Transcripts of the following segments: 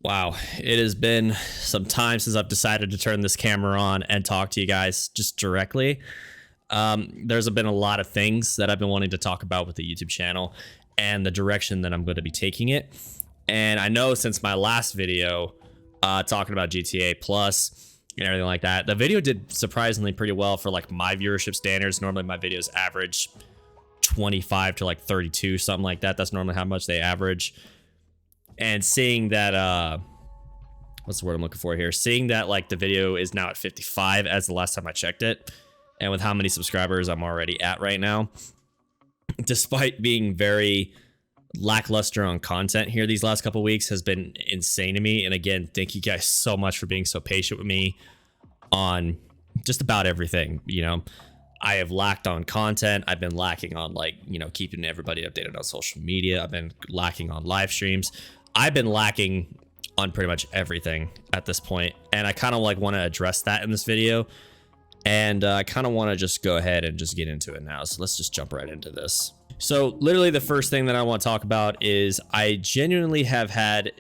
Wow, it has been some time since I've decided to turn this camera on and talk to you guys just directly. There's been a lot of things that I've been wanting to talk about with the YouTube channel and the direction that I'm going to be taking it. And I know since my last video talking about GTA Plus and everything like that, the video did surprisingly pretty well for like my viewership standards. Normally my videos average 25 to like 32, something like that. That's normally how much they average. And seeing that what's the word I'm looking for here, seeing that like the video is now at 55 as the last time I checked it, and with how many subscribers I'm already at right now, despite being very lackluster on content here these last couple weeks, has been insane to me. And again, thank you guys so much for being so patient with me on just about everything. I have lacked on content. I've been lacking on keeping everybody updated on social media. I've been lacking on live streams. I've been lacking on pretty much everything at this point, and I kind of want to address that in this video, and I kind of want to just go ahead and just get into it now. So let's just jump right into this. So literally the first thing that I want to talk about is I genuinely have had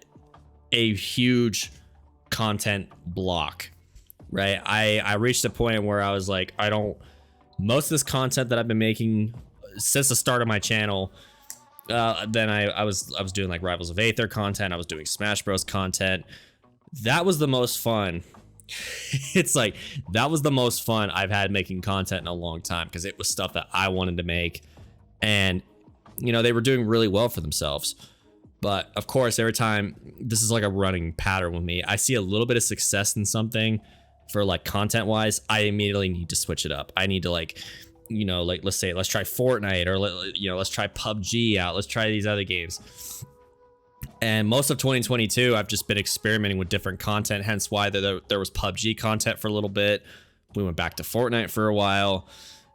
a huge content block, right? I reached a point where I was like, most of this content that I've been making since the start of my channel, then I was doing like Rivals of Aether content. I was doing Smash Bros content. That was the most fun. It's like, that was the most fun I've had making content in a long time, because it was stuff that I wanted to make, and they were doing really well for themselves. But of course, every time, this is like a running pattern with me, I see a little bit of success in something for like content wise, I immediately need to switch it up. I need to let's try Fortnite, or let's try PUBG out. Let's try these other games. And most of 2022, I've just been experimenting with different content. Hence why there was PUBG content for a little bit. We went back to Fortnite for a while.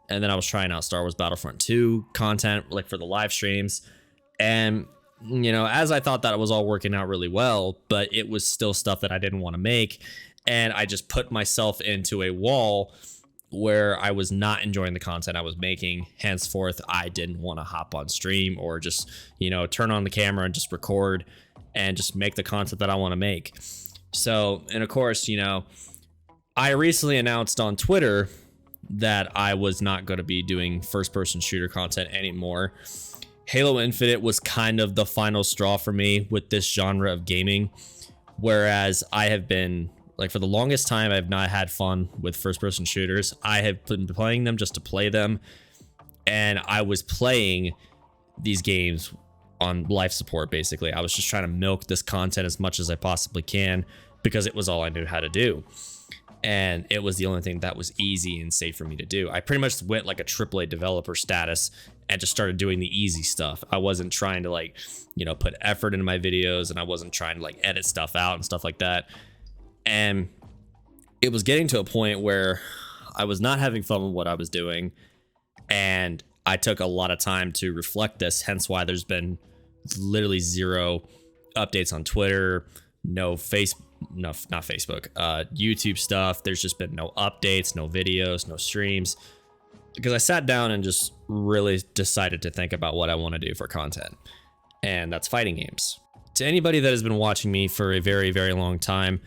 And then I was trying out Star Wars Battlefront 2 content, like for the live streams. And, as I thought that it was all working out really well, but it was still stuff that I didn't want to make. And I just put myself into a wall where I was not enjoying the content I was making. Henceforth, I didn't want to hop on stream or just, turn on the camera and just record and just make the content that I want to make. So, and of course, I recently announced on Twitter that I was not going to be doing first-person shooter content anymore. Halo Infinite was kind of the final straw for me with this genre of gaming, whereas I have been, for the longest time, I've not had fun with first-person shooters. I have been playing them just to play them, and I was playing these games on life support, basically. I was just trying to milk this content as much as I possibly can, because it was all I knew how to do. And it was the only thing that was easy and safe for me to do. I pretty much went like a AAA developer status and just started doing the easy stuff. I wasn't trying to put effort into my videos, and I wasn't trying to edit stuff out and stuff like that. And it was getting to a point where I was not having fun with what I was doing, and I took a lot of time to reflect this, hence why there's been literally zero updates on Twitter, not Facebook, YouTube stuff. There's just been no updates, no videos, no streams, because I sat down and just really decided to think about what I want to do for content, and that's fighting games. To anybody that has been watching me for a very, very long time,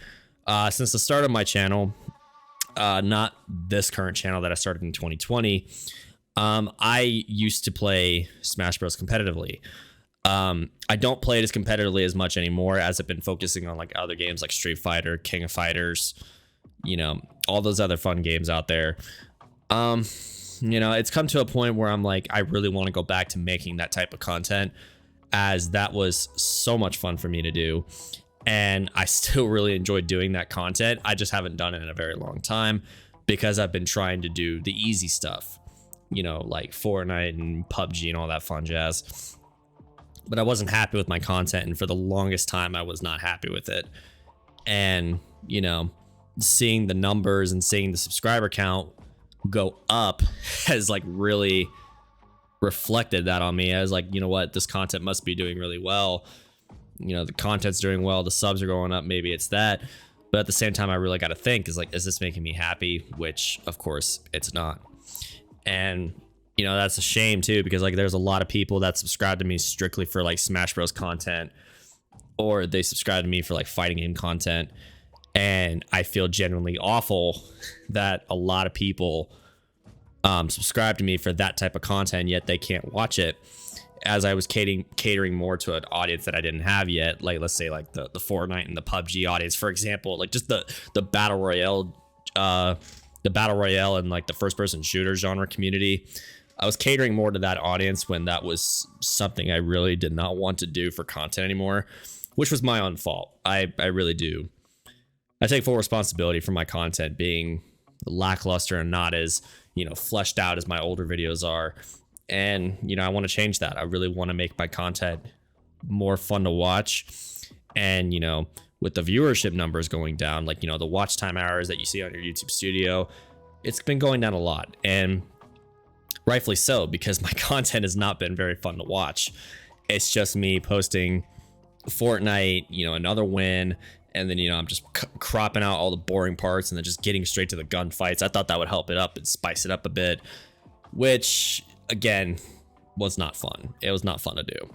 since the start of my channel, not this current channel that I started in 2020, I used to play Smash Bros competitively. I don't play it as competitively as much anymore, as I've been focusing on other games like Street Fighter, King of Fighters, all those other fun games out there. It's come to a point where I'm like, I really want to go back to making that type of content, as that was so much fun for me to do. And I still really enjoy doing that content. I just haven't done it in a very long time, because I've been trying to do the easy stuff, like Fortnite and PUBG and all that fun jazz. But I wasn't happy with my content, and for the longest time I was not happy with it. And seeing the numbers and seeing the subscriber count go up has really reflected that on me. I was like, you know what, this content must be doing really well. The content's doing well, the subs are going up, maybe it's that. But at the same time, I really got to think, is this making me happy? Which of course it's not. And that's a shame too, because there's a lot of people that subscribe to me strictly for Smash Bros content, or they subscribe to me for like fighting game content. And I feel genuinely awful that a lot of people subscribe to me for that type of content, yet they can't watch it, as I was catering more to an audience that I didn't have yet. Like, let's say like the Fortnite and the PUBG audience, for example, like just the battle royale and like the first person shooter genre community. I was catering more to that audience when that was something I really did not want to do for content anymore, which was my own fault. I really do. I take full responsibility for my content being lackluster and not as, fleshed out as my older videos are. And, I want to change that. I really want to make my content more fun to watch. And, with the viewership numbers going down, like, the watch time hours that you see on your YouTube studio, it's been going down a lot. And rightfully so, because my content has not been very fun to watch. It's just me posting Fortnite, another win. And then, I'm just cropping out all the boring parts and then just getting straight to the gunfights. I thought that would help it up and spice it up a bit, which, again, was not fun. It was not fun to do.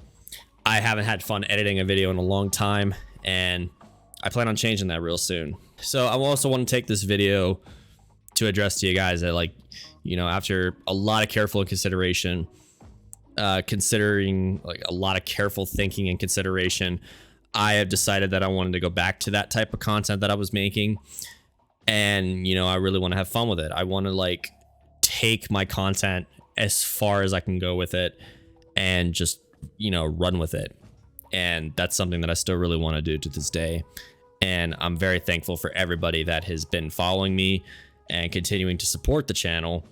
I haven't had fun editing a video in a long time, and I plan on changing that real soon. So I also want to take this video to address to you guys that, like, after a lot of careful consideration, considering like a lot of careful thinking and consideration, I have decided that I wanted to go back to that type of content that I was making. And, I really want to have fun with it. I want to like take my content as far as I can go with it and just, run with it. And that's something that I still really want to do to this day. And I'm very thankful for everybody that has been following me and continuing to support the channel,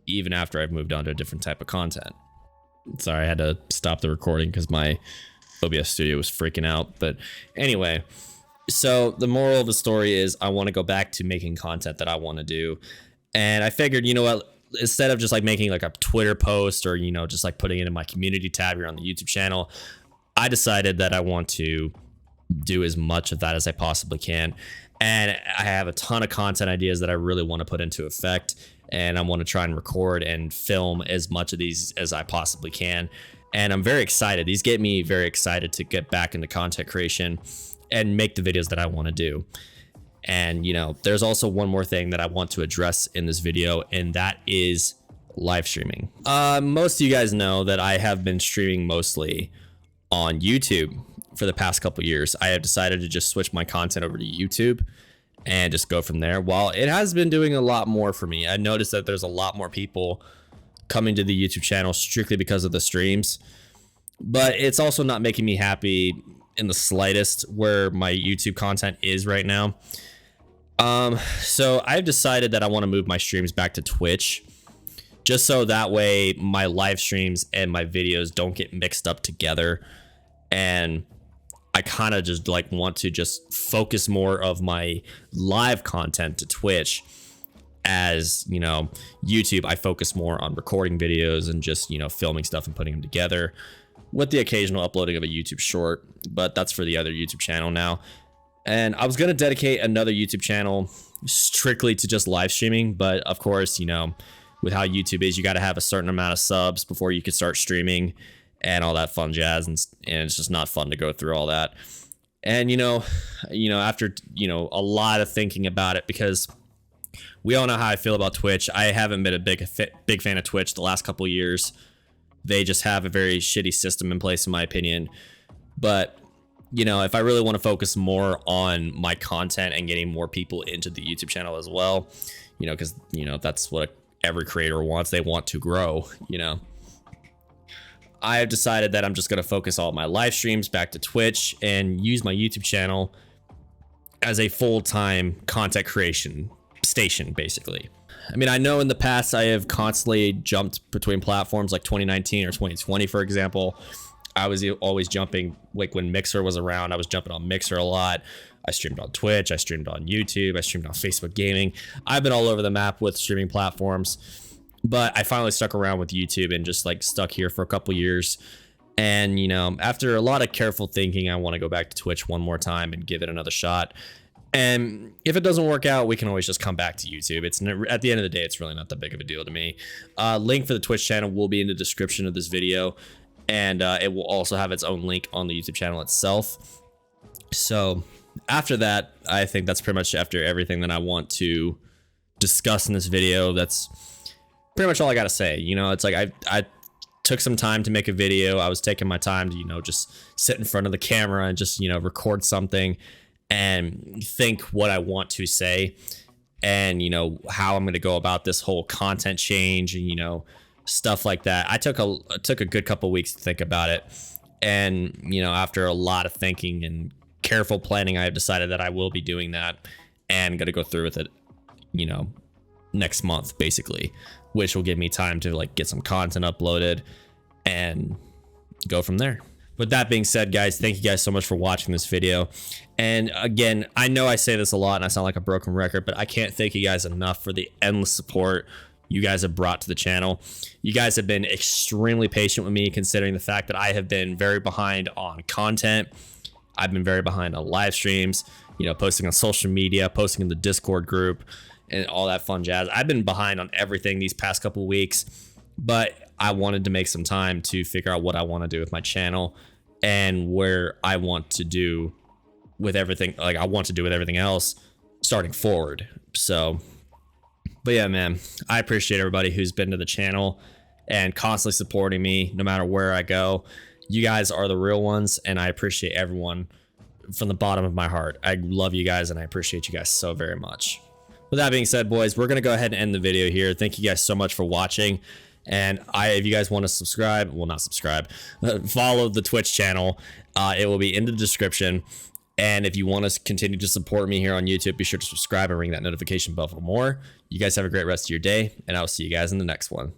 even after I've moved on to a different type of content. Sorry, I had to stop the recording because my OBS studio was freaking out. But anyway, so the moral of the story is I want to go back to making content that I want to do. And I figured, what, instead of just like making like a Twitter post or, just like putting it in my community tab here on the YouTube channel, I decided that I want to do as much of that as I possibly can. And I have a ton of content ideas that I really want to put into effect. And I want to try and record and film as much of these as I possibly can. And I'm very excited. These get me very excited to get back into content creation and make the videos that I want to do. And, there's also one more thing that I want to address in this video, and that is live streaming. Most of you guys know that I have been streaming mostly on YouTube for the past couple years. I have decided to just switch my content over to YouTube and just go from there. While it has been doing a lot more for me, I noticed that there's a lot more people coming to the YouTube channel strictly because of the streams, but it's also not making me happy in the slightest where my YouTube content is right now. So I've decided that I want to move my streams back to Twitch, just so that way my live streams and my videos don't get mixed up together. And I kind of just like want to just focus more of my live content to Twitch. As YouTube, I focus more on recording videos and just, filming stuff and putting them together with the occasional uploading of a YouTube short, but that's for the other YouTube channel now. And I was going to dedicate another YouTube channel strictly to just live streaming. But of course, with how YouTube is, you got to have a certain amount of subs before you can start streaming and all that fun jazz. And it's just not fun to go through all that. And, after, a lot of thinking about it, because we all know how I feel about Twitch. I haven't been a big fan of Twitch the last couple of years. They just have a very shitty system in place, in my opinion. But, if I really want to focus more on my content and getting more people into the YouTube channel as well, because, that's what every creator wants. They want to grow, I have decided that I'm just going to focus all my live streams back to Twitch and use my YouTube channel as a full-time content creation station, basically. I mean, I know in the past I have constantly jumped between platforms like 2019 or 2020, for example. I was always jumping, like when Mixer was around, I was jumping on Mixer a lot. I streamed on Twitch, I streamed on YouTube, I streamed on Facebook Gaming. I've been all over the map with streaming platforms, but I finally stuck around with YouTube and just like stuck here for a couple years. And, after a lot of careful thinking, I want to go back to Twitch one more time and give it another shot. And if it doesn't work out, we can always just come back to YouTube. It's never, at the end of the day, it's really not that big of a deal to me. Link for the Twitch channel will be in the description of this video, and it will also have its own link on the YouTube channel itself. So after that, I think that's pretty much after everything that I want to discuss in this video. That's pretty much all I gotta say. You know, it's like I took some time to make a video. I was taking my time to, you know, just sit in front of the camera and just, you know, record something and think what I want to say, and, you know, how I'm going to go about this whole content change and, you know, stuff like that. I took a good couple weeks to think about it. And, you know, after a lot of thinking and careful planning, I have decided that I will be doing that and going to go through with it, you know, next month, basically, which will give me time to like get some content uploaded and go from there. With that being said, guys, thank you guys so much for watching this video. And again, I know I say this a lot and I sound like a broken record, but I can't thank you guys enough for the endless support you guys have brought to the channel. You guys have been extremely patient with me, considering the fact that I have been very behind on content. I've been very behind on live streams, you know, posting on social media, posting in the Discord group, and all that fun jazz. I've been behind on everything these past couple of weeks, but I wanted to make some time to figure out what I want to do with my channel and where I want to do with everything, like I want to do with everything else starting forward. So, but yeah, man, I appreciate everybody who's been to the channel and constantly supporting me no matter where I go. You guys are the real ones, and I appreciate everyone from the bottom of my heart. I love you guys, and I appreciate you guys so very much. With that being said, boys, we're going to go ahead and end the video here. Thank you guys so much for watching. And if you guys want to subscribe, well, not subscribe, follow the Twitch channel. It will be in the description. And if you want to continue to support me here on YouTube, be sure to subscribe and ring that notification bell for more. You guys have a great rest of your day, and I'll see you guys in the next one.